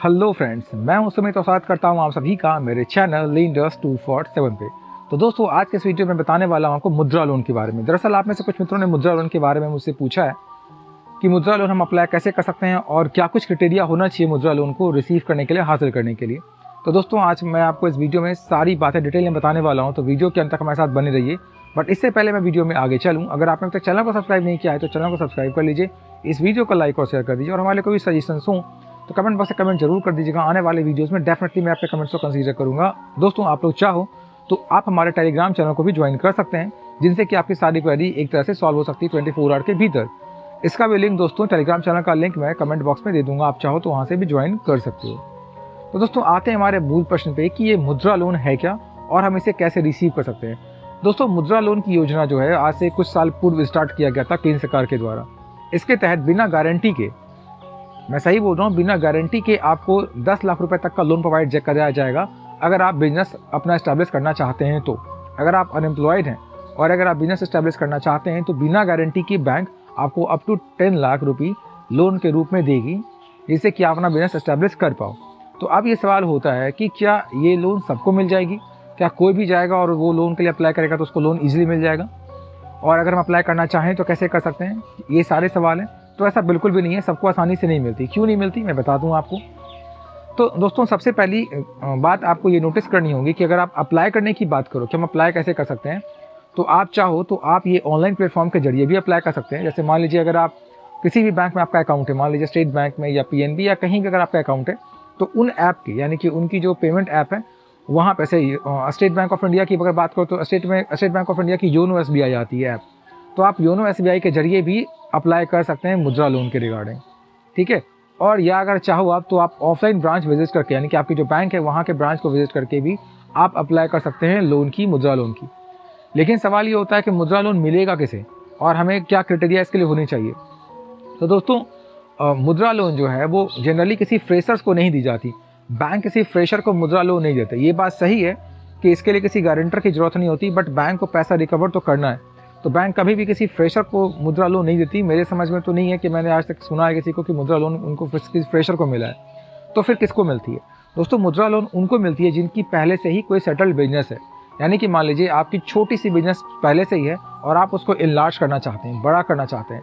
Hello friends, मैं हूं सुमित और स्वागत करता हूं आप सभी का मेरे चैनल लीडर्स 247 पे। तो दोस्तों, आज के इस वीडियो में बताने वाला हूं आपको मुद्रा लोन के बारे में। दरअसल आप में से कुछ मित्रों ने मुद्रा लोन के बारे में मुझसे पूछा है कि मुद्रा लोन हम अप्लाई कैसे कर सकते हैं और क्या कुछ क्राइटेरिया होना चाहिए मुद्रा लोन को रिसीव करने के लिए, हासिल करने के लिए। तो दोस्तों, आज मैं आपको इस वीडियो में सारी बातें डिटेल में बताने वाला हूँ, तो वीडियो के अंत तक हमारे साथ बने रहिए। बट इससे पहले मैं वीडियो में आगे चलूँ, अगर आपने अब तक चैनल को सब्सक्राइब नहीं किया है तो चैनल को सब्सक्राइब कर लीजिए, इस वीडियो को लाइक और शेयर कर दीजिए और हमारे कोई सजेशंस हों तो कमेंट बॉक्स से कमेंट जरूर कर दीजिएगा। आने वाले वीडियोस में डेफिनेटली मैं आपके कमेंट्स को कंसीडर करूंगा। दोस्तों, आप लोग चाहो तो आप हमारे टेलीग्राम चैनल को भी ज्वाइन कर सकते हैं, जिनसे कि आपकी सारी क्वेरी एक तरह से सॉल्व हो सकती है 24 आवर के भीतर। इसका भी लिंक दोस्तों, टेलीग्राम चैनल का लिंक मैं कमेंट बॉक्स में दे दूंगा, आप चाहो तो वहाँ से भी ज्वाइन कर सकते हो। तो दोस्तों, आते हैं हमारे मूल प्रश्न पे कि ये मुद्रा लोन है क्या और हम इसे कैसे रिसीव कर सकते हैं। दोस्तों, मुद्रा लोन की योजना जो है आज से कुछ साल पूर्व स्टार्ट किया गया था केंद्र सरकार के द्वारा। इसके तहत बिना गारंटी के, मैं सही बोल रहा हूँ, बिना गारंटी के आपको 10 लाख रुपए तक का लोन प्रोवाइड कराया जाएगा अगर आप बिजनेस अपना एस्टैब्लिश करना चाहते हैं। तो अगर आप अनएम्प्लॉयड हैं और अगर आप बिजनेस एस्टैब्लिश करना चाहते हैं तो बिना गारंटी के बैंक आपको अप टू 10 लाख रुपये लोन के रूप में देगी, जिससे कि आप अपना बिजनेस एस्टैब्लिश कर पाओ। तो अब ये सवाल होता है कि क्या ये लोन सबको मिल जाएगी, क्या कोई भी जाएगा और वो लोन के लिए अप्लाई करेगा तो उसको लोन ईजिली मिल जाएगा, और अगर हम अप्लाई करना चाहें तो कैसे कर सकते हैं, ये सारे सवाल हैं। तो ऐसा बिल्कुल भी नहीं है, सबको आसानी से नहीं मिलती। क्यों नहीं मिलती, मैं बता दूं आपको। तो दोस्तों, सबसे पहली बात आपको ये नोटिस करनी होगी कि अगर आप अप्लाई करने की बात करो कि हम अप्लाई कैसे कर सकते हैं, तो आप चाहो तो आप ये ऑनलाइन प्लेटफॉर्म के जरिए भी अप्लाई कर सकते हैं। जैसे मान लीजिए अगर आप किसी भी बैंक में आपका अकाउंट है, मान लीजिए स्टेट बैंक में या PNB या कहीं भी अगर आपका अकाउंट है, तो उन ऐप की, यानी कि उनकी जो पेमेंट ऐप है वहाँ पे से स्टेट बैंक ऑफ इंडिया की अगर बात करो तो स्टेट बैंक ऑफ इंडिया की योनो SBI आती है ऐप, तो आप योनो SBI के जरिए भी अप्लाई कर सकते हैं मुद्रा लोन के रिगार्डिंग, ठीक है। और या अगर चाहो आप तो आप ऑफलाइन ब्रांच विजिट करके, यानी कि आपकी जो बैंक है वहाँ के ब्रांच को विजिट करके भी आप अप्लाई कर सकते हैं लोन की, मुद्रा लोन की। लेकिन सवाल ये होता है कि मुद्रा लोन मिलेगा किसे और हमें क्या क्राइटेरिया इसके लिए होनी चाहिए। तो दोस्तों, मुद्रा लोन जो है वो जनरली किसी फ्रेशर्स को नहीं दी जाती। बैंक किसी फ्रेशर को मुद्रा लोन नहीं देते। ये बात सही है कि इसके लिए किसी गारंटर की जरूरत नहीं होती, बट बैंक को पैसा रिकवर तो करना है, तो बैंक कभी भी किसी फ्रेशर को मुद्रा लोन नहीं देती। मेरे समझ में तो नहीं है कि मैंने आज तक सुना है किसी को कि मुद्रा लोन उनको किसी फ्रेशर को मिला है। तो फिर किसको मिलती है दोस्तों? मुद्रा लोन उनको मिलती है जिनकी पहले से ही कोई सेटल्ड बिजनेस है। यानी कि मान लीजिए आपकी छोटी सी बिजनेस पहले से ही है और आप उसको इनलार्ज करना चाहते हैं, बड़ा करना चाहते हैं,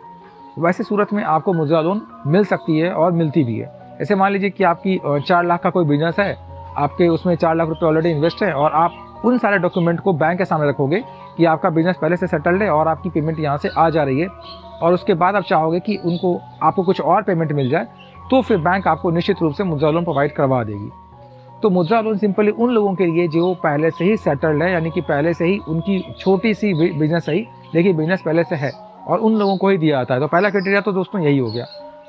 वैसे सूरत में आपको मुद्रा लोन मिल सकती है और मिलती भी है। जैसे मान लीजिए कि आपकी 4 लाख का कोई बिजनेस है, आपके उसमें 4 लाख रुपये ऑलरेडी इन्वेस्ट है और आप उन सारे डॉक्यूमेंट को बैंक के सामने रखोगे कि आपका बिजनेस पहले से सेटल्ड है और आपकी पेमेंट यहाँ से आ जा रही है, और उसके बाद आप चाहोगे कि आपको कुछ और पेमेंट मिल जाए, तो फिर बैंक आपको निश्चित रूप से मुद्रा लोन प्रोवाइड करवा देगी। तो मुद्रा लोन सिंपली उन लोगों के लिए जो पहले से ही सेटल्ड है, यानी कि पहले से ही उनकी छोटी सी बिजनेस है, लेकिन बिजनेस पहले से है, और उन लोगों को ही दिया जाता है। तो पहला क्राइटेरिया तो दोस्तों यही हो गया।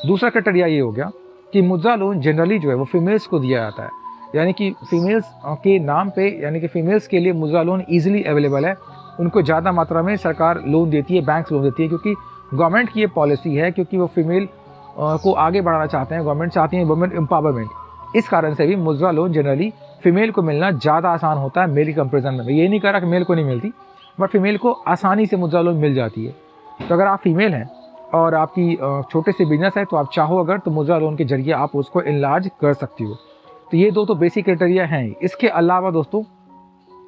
दूसरा क्राइटेरिया ये हो गया कि मुद्रा लोन जनरली जो है वो फीमेल्स को दिया जाता है, यानी कि फीमेल्स के नाम पे, यानी कि फीमेल्स के लिए मुद्रा लोन ईजिली अवेलेबल है। उनको ज़्यादा मात्रा में सरकार लोन देती है, बैंक्स लोन देती है, क्योंकि गवर्नमेंट की ये पॉलिसी है, क्योंकि वो फीमेल को आगे बढ़ाना चाहते हैं। गवर्नमेंट चाहती है वुमेन एम्पावरमेंट। इस कारण से भी मुद्रा लोन जनरली फीमेल को मिलना ज़्यादा आसान होता है मेल कंपेरिजन में। ये नहीं कह रहा कि मेल को नहीं मिलती, बट फीमेल को आसानी से मुद्रा लोन मिल जाती है। तो अगर आप फीमेल हैं और आपकी छोटे से बिजनेस है, तो आप चाहो अगर तो मुद्रा लोन के जरिए आप उसको इनलार्ज कर सकती हो। तो ये दो तो बेसिक क्राइटेरिया हैं। इसके अलावा दोस्तों,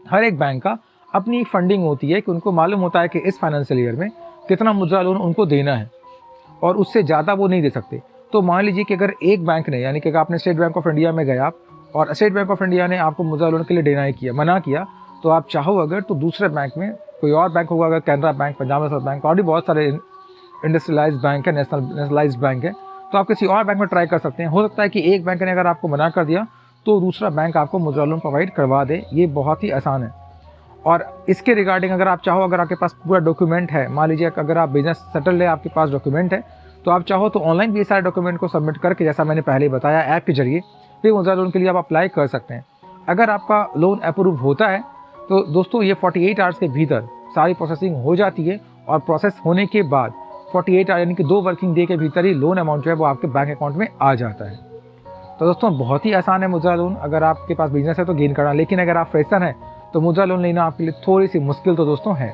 हर एक बैंक का अपनी एक फंडिंग होती है कि उनको मालूम होता है कि इस फाइनेंशियल ईयर में कितना मुद्रा लोन उनको देना है, और उससे ज़्यादा वो नहीं दे सकते। तो मान लीजिए कि अगर एक बैंक ने, यानी कि अगर आपने स्टेट बैंक ऑफ इंडिया में गए आप और स्टेट बैंक ऑफ इंडिया ने आपको मुद्रा लोन के लिए मना किया, तो आप चाहो अगर तो दूसरे बैंक में कोई और बैंक होगा, अगर Canara bank, Punjab national bank, और भी बहुत सारे इंडस्ट्रियलाइज्ड बैंक है, नेशनलाइज्ड बैंक है, तो आप किसी और बैंक में ट्राई कर सकते हैं। हो सकता है कि एक बैंक ने अगर आपको मना कर दिया तो दूसरा बैंक आपको मुद्रा लोन प्रोवाइड करवा दे। ये बहुत ही आसान है। और इसके रिगार्डिंग अगर आप चाहो, अगर आपके पास पूरा डॉक्यूमेंट है, मान लीजिए अगर आप बिजनेस सेटल्ड है, आपके पास डॉक्यूमेंट है, तो आप चाहो तो ऑनलाइन भी सारे डॉक्यूमेंट को सबमिट करके, जैसा मैंने पहले बताया, ऐप के जरिए फिर मुद्रा लोन के लिए आप अप्लाई कर सकते हैं। अगर आपका लोन अप्रूव होता है तो दोस्तों ये 48 आवर्स के भीतर सारी प्रोसेसिंग हो जाती है, और प्रोसेस होने के बाद 48 आवर यानी कि 2 वर्किंग डे के भीतर ही लोन अमाउंट जो है वो आपके बैंक अकाउंट में आ जाता है। तो दोस्तों, बहुत ही आसान है मुद्रा लोन अगर आपके पास बिजनेस है तो गेन करना। लेकिन अगर आप फ्रेशर हैं तो मुद्रा लोन लेना आपके लिए थोड़ी सी मुश्किल तो दोस्तों है।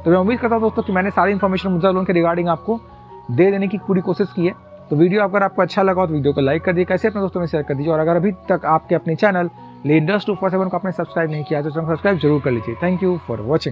तो मैं उम्मीद करता हूँ दोस्तों कि मैंने सारी इन्फॉर्मेशन मुद्रा लोन के रिगार्डिंग आपको दे देने की पूरी कोशिश की है। तो वीडियो अगर आपको अच्छा लगा तो वीडियो को लाइक कर दीजिए, कैसे अपने दोस्तों में शेयर कर दीजिए, और अगर अभी तक आपके अपने चैनल लीडर्स 247 को आपने सब्सक्राइब नहीं किया तो सब्सक्राइब जरूर कर लीजिए। Thank you for watching.